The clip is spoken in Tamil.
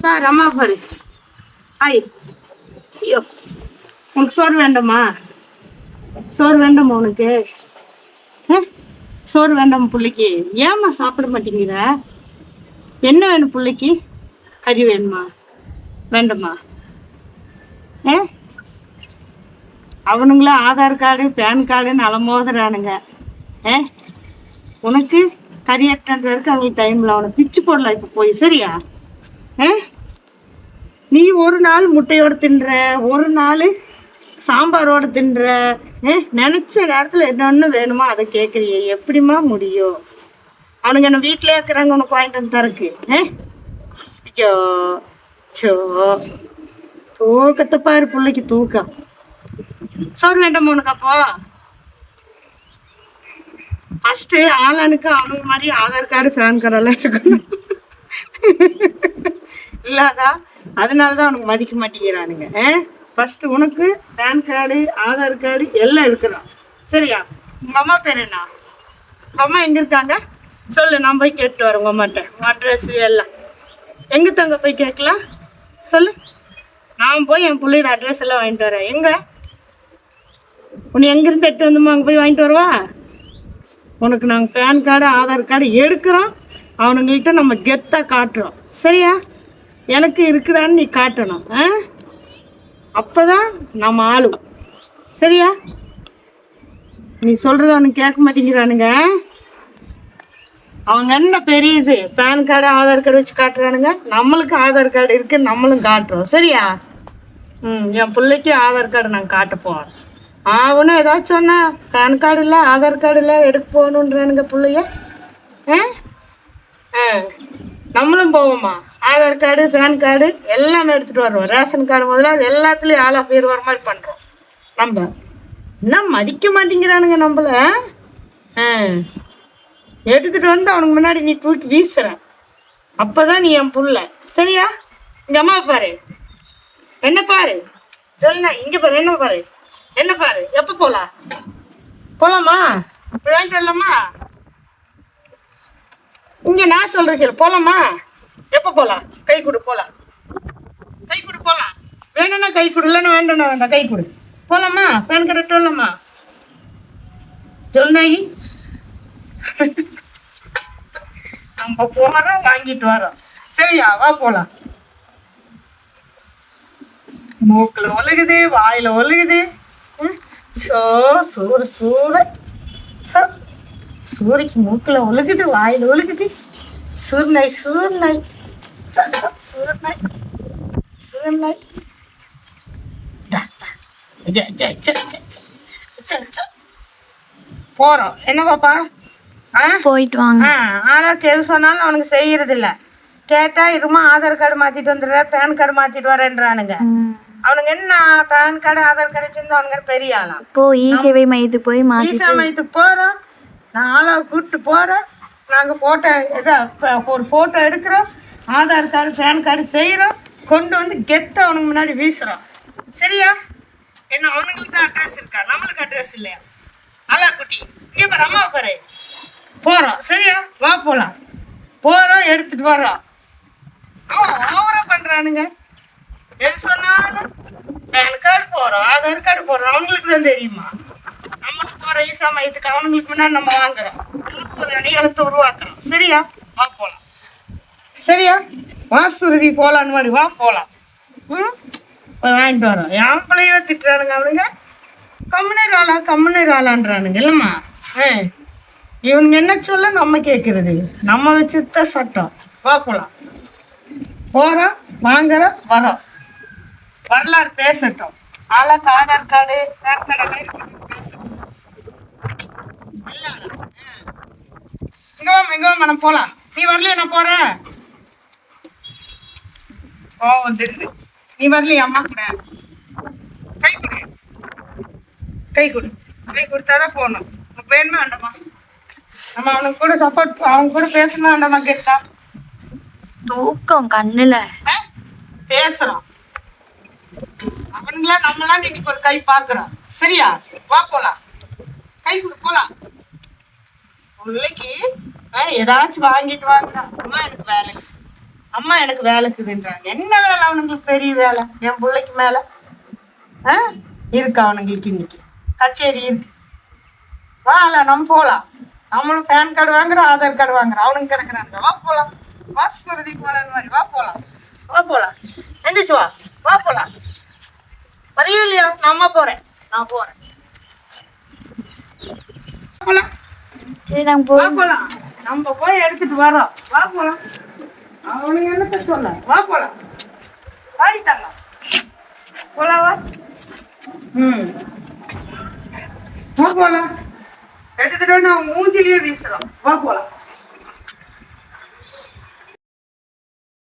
பாரு அம்மா பாரு. ஐ ஐயோ, உனக்கு சோறு வேண்டாமா? சோறு வேண்டாமா உனக்கு? சோறு வேண்டாமா பிள்ளைக்கு? ஏம்மா சாப்பிட மாட்டேங்கிற? என்ன வேணும் பிள்ளைக்கு? கறி வேணுமா? வேண்டாமா? ஏ அவனுங்களா ஆதார் கார்டு பேன் கார்டுன்னு அலமோதுறானுங்க. ஏ உனக்கு கறி எட்டுறதுக்கு அவங்களுக்கு டைம்ல அவனை பிச்சு போடலாம் இப்போ போய். சரியா? நீ ஒரு நாள் முட்டையோட தின்ற, ஒரு நாள் சாம்பாரோட தின்ற, நினைச்ச நேரத்துல என்னொன்னு வேணுமோ அதை கேட்குறிய. எப்படிமா முடியும்? அவனுங்க என்ன வீட்டிலே இருக்கிறாங்க உனக்கு வாங்கிட்டு வந்து தரக்கு. ஐயோ சோ, தூக்கத்தை பாரு பிள்ளைக்கு தூக்கம். சோறு வேண்டாமா உனக்கு? அப்போ ஃபர்ஸ்ட் ஆளானுக்கு அவனுக்கு மாதிரி ஆதார் கார்டு பேன் கார்டு எல்லாம் இருக்கணும். இல்லாதா? அதனாலதான் அவனுக்கு மதிக்க மாட்டேங்கிறானுங்க. ஃபர்ஸ்ட் உனக்கு பேன் கார்டு ஆதார் கார்டு எல்லாம் இருக்கிறோம். சரியா? உங்க அம்மா பேர் என்ன? உங்க அம்மா எங்க இருக்காங்க சொல்லு, நான் போய் கேட்டு வரேன் உங்க அம்மாட்ட. அட்ரஸ் எல்லாம் எங்க தங்க போய் கேட்கலாம் சொல்லு. நான் போய் என் பிள்ளையோட அட்ரஸ் எல்லாம் வாங்கிட்டு வரேன். எங்க உன்னை எங்கிருந்து எட்டு வந்துமா அங்கே போய் வாங்கிட்டு வருவா? உனக்கு நாங்கள் பேன் கார்டு ஆதார் கார்டு எடுக்கிறோம், அவனுங்கள்ட்ட நம்ம கெத்தாக காட்டுறோம். சரியா? எனக்கு இருக்குதான்னு நீ காட்டணும். அப்போதான் நம்ம ஆளும். சரியா? நீ சொல்கிறது அவனுக்கு கேட்க மாட்டேங்கிறானுங்க. அவங்க என்ன பெரியது பேன் கார்டு ஆதார் கார்டு வச்சு காட்டுறானுங்க. நம்மளுக்கு ஆதார் கார்டு இருக்குது, நம்மளும் காட்டுறோம். சரியா? என் பிள்ளைக்கு ஆதார் கார்டு நாங்கள் காட்ட போகிறோம். அவனும் ஏதாச்சும் சொன்னா பேன் கார்டு இல்லை ஆதார் கார்டு இல்லை எடுக்க போகணுன்றானுங்க பிள்ளைய. நம்மளும் போவோமா? ஆதார் கார்டு பேன் கார்டு எல்லாமே எடுத்துகிட்டு வருவோம். ரேஷன் கார்டு முதல்ல அது எல்லாத்துலேயும் ஆல் ஆஃப் இயர் வர மாதிரி பண்ணுறோம். நம்ம என்ன மதிக்க மாட்டேங்கிறானுங்க நம்மள. எடுத்துகிட்டு வந்து அவனுக்கு முன்னாடி நீ தூக்கி வீசுற. அப்போதான் நீ என் புள்ள. சரியா? இங்கே அம்மா பாரு, என்ன பாரு சொல்லுண்ணா. இங்கே பாரு, என்ன பாரு, என்ன பாரு. எப்போ போகலாம்? போகலாமா? வாங்கிட்டு வரலாமா? இங்கே நான் சொல்கிறேன் போகலாமா? எப்போ போகலாம்? கை கொடு போகலாம். கை கொடு போகலாம். வேணும்னா கை கொடு, இல்லைன்னா வேண்டாம் வேண்டாம் கை கொடு. போகலாமா? பேன் கார்டு வரலாமா? சொல்லுனாயி. நம்ம போகிறோம் வாங்கிட்டு வரோம். சரியா? வா போகலாம். மூக்கில் ஒழுகுது, வாயில் ஒழுகுது. சூறு சூறு சூரிக்கு மூக்கில் ஒழுகுது, வாயில் ஒழுகுது. சூர்நாய் சூர்நாய் சூர்நாய் சூர்நாய். போறோம். என்ன பாப்பா? போயிட்டு வாங்க. ஆனாக்கு எது சொன்னாலும் அவனுக்கு செய்யறது இல்ல. கேட்டா இருமா ஆதார் கார்டு மாத்திட்டு வந்துடுற, பேன் கார்டு மாத்திட்டு வரேன்றானுங்க. அவனுங்க என்ன பேன் கார்டு ஆதார் கார்டு வச்சிருந்தா அவனுங்க பெரிய ஆளா? இப்போ இ-சேவை மையத்துக்கு போய் இ-சேவை மையத்துக்கு போறோம். நான் ஆளா கூப்பிட்டு போறோம். நாங்கள் போட்டோ ஒரு ஃபோட்டோ எடுக்கிறோம், ஆதார் கார்டு பேன் கார்டு செய்கிறோம், கொண்டு வந்து கெத்த அவனுக்கு முன்னாடி வீசுகிறோம். சரியா? என்ன அவனுங்களுக்கு தான் அட்ரஸ் இருக்கா, நம்மளுக்கு அட்ரஸ் இல்லையா? அல்லா குட்டி இங்கே பாரு, அம்மா பாரு. போகிறோம். சரியா? வா போகலாம். போகிறோம், எடுத்துகிட்டு வரோம். ஓவராக பண்ணுறானுங்க. எது சொன்னாலும் பேன் கார்டு போகிறோம் ஆதார் கார்டு போடுறோம். அவங்களுக்கு தான் தெரியுமா? நம்மளுக்கு போகிற ஈசா மையத்துக்கு அவனுங்களுக்கு முன்னாடி நம்ம வாங்குறோம். ஒரு அடையாளத்தை உருவாக்குறோம். சரியா? வா போகலாம். சரியா? வாசுருதி போகலான்னு மாதிரி வா போகலாம். போய் வாங்கிட்டு வரோம். என் பிள்ளைய திட்டுறானுங்க அவனுங்க. கம்முனர் ஆளான்றானுங்க. இல்லைம்மா? இவனுங்க என்ன சொல்ல நம்ம கேட்குறது? நம்ம வச்சுதான் சட்டம். வா போகலாம். போகிறோம், வாங்குறோம், வரோம். வரலாறு பேசட்டும். ஆளாக்கு ஆதார் கார்டு பேன் கார்டு எல்லாம் இருக்குது, பேசட்டும். இங்க வா நம்ம போலாம். நீ வரலையா? நான் போறேன். வந்துடுது. நீ வரலையா அம்மா கூட? கை கொடு, கை கொடு. கை கொடுத்தாதான் போகணும். உனக்கு வேணுமா வேண்டாமா? நம்ம அவனுக்கு கூட சப்போர்ட், அவங்க கூட பேசணுமா வேண்டாமா? கேட்டா தூக்கம் கண்ணுல பேசுறோம். அவனுங்களா நம்மளாம் இன்னைக்கு ஒரு கை பாக்குறோம். சரியா? வா போலாம். கை கொடு போலாம். பிள்ளைக்கு ஏதாச்சும் வாங்கிட்டு வாங்க. அம்மா எனக்கு வேலை அம்மா எனக்கு வேலை இருக்குதுன்றாங்க. என்ன வேலை அவனுங்களுக்கு? பெரிய வேலை என் பிள்ளைக்கு மேல இருக்கு அவனுங்களுக்கு. இன்னைக்கு கச்சேரி இருக்கு. வால நம்ம போலாம். நம்மளும் பேன் கார்டு வாங்குறோம், ஆதார் கார்டு வாங்குறோம். அவனுக்கு கிடக்குறாங்க. வா போலாம். வா சுருதி போலான்னு மாதிரி. வா போலாம், வா போலாம். எந்திரிச்சு வா, வா போலாம். வரையோ இல்லையா? நான் போறேன், நான் போறேன். போலாம், சரி நாங்க வா போறோம். போலாம். நம்ம போய் எடுத்துட்டு வரோம். வா போலாம். அவனுங்க என்னத்த சொல்ல? வா போலாம். வாடி தரலாம். போலாம் வா. வா போலாம். எடுத்துட்டு வந்து அவன் மூஞ்சிலேயே வீசுறோம். வா போலாம்.